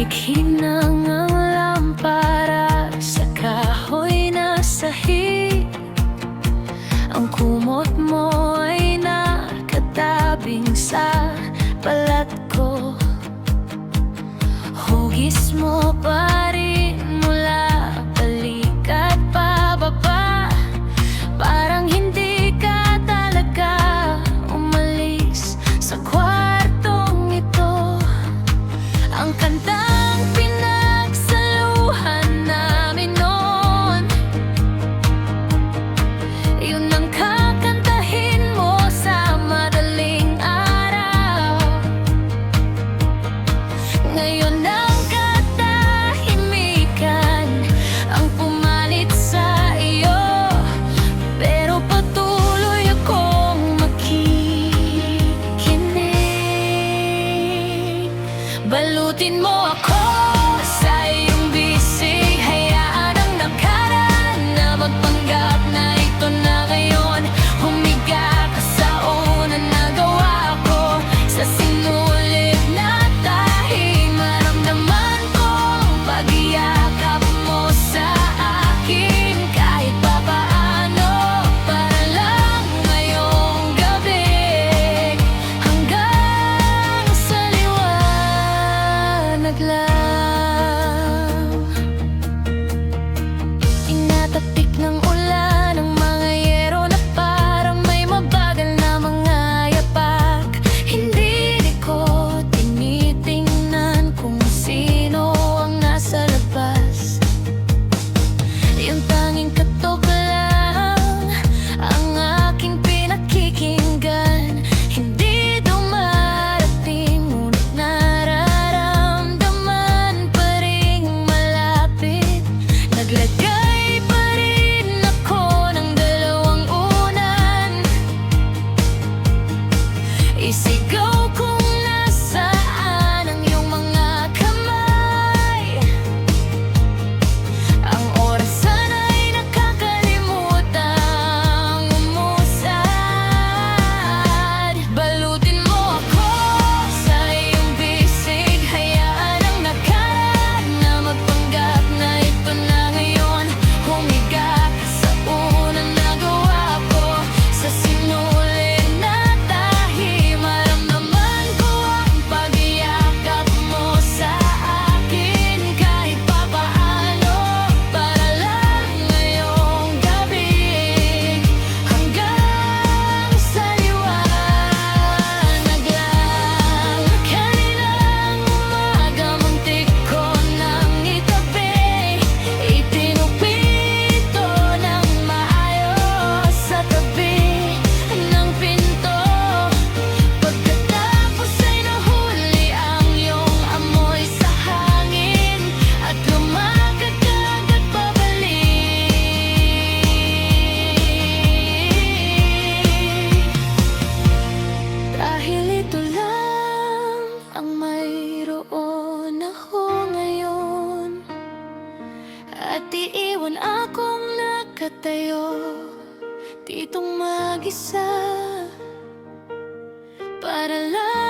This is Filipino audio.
Umikinang ang lampara sa kahoy na sahig. Ang kumot mo ay nakatabing sa balat ko. Hugis mo pa rin mula balikat pababa. Parang hindi ka talaga umalis sa kwartong ito. Ang kantang pinagsaluhan namin noon, yun ang kakantahin mo sa madaling araw. Ngayon ang katahimikan ang pumalit sa iyo, pero patuloy akong makikinig. Balutin mo ako sa iyong bisig, hayaan ang nakaraan na magpanggap na ito na ngayon. Humiga ka sa unang nagawa ko, sa sinulit na tahi. Maramdaman kong pag-iyakap mo sa akin kahit papaano, para lang ngayong gabi, hanggang sa liwanag lang. Tinatapik ng ulan ang mga yero na parang may mabagal na mga yapak. Hindi ko tinitingnan kung sino ang nasa labas. Yung tanging katok lang ang aking pinakikinggan. Hindi dumarating, ngunit nararamdaman pa ring malapit. Naglagay pa rin ako ng dalawang unan. Isigaw kung nasaan ang iyong mga kamay. Ang orasan ay nakakalimutang umusad. Balutin mo ako sa iyong bisig, hayaan ang nakaraan na magpanggap na ito na ngayon. Humiga ka sa unang nagawa ko, sa sinulit na tahi. Maramdaman ko ang pag-iyakap mo sa akin kahit papaano, para lang ngayong gabi, hanggang sa liwanag lang. Kaninang umaga muntik ko nang itabi, itinupito ng maayos sa tabi ng pinto. Pagkatapos ay nahuli ang iyong amoy sa hangin, at lumakad kagad pabalik. Dahil ito lang ang mayroon ako ngayon, at iiwan akong nakatayo ditong mag-isa, para lang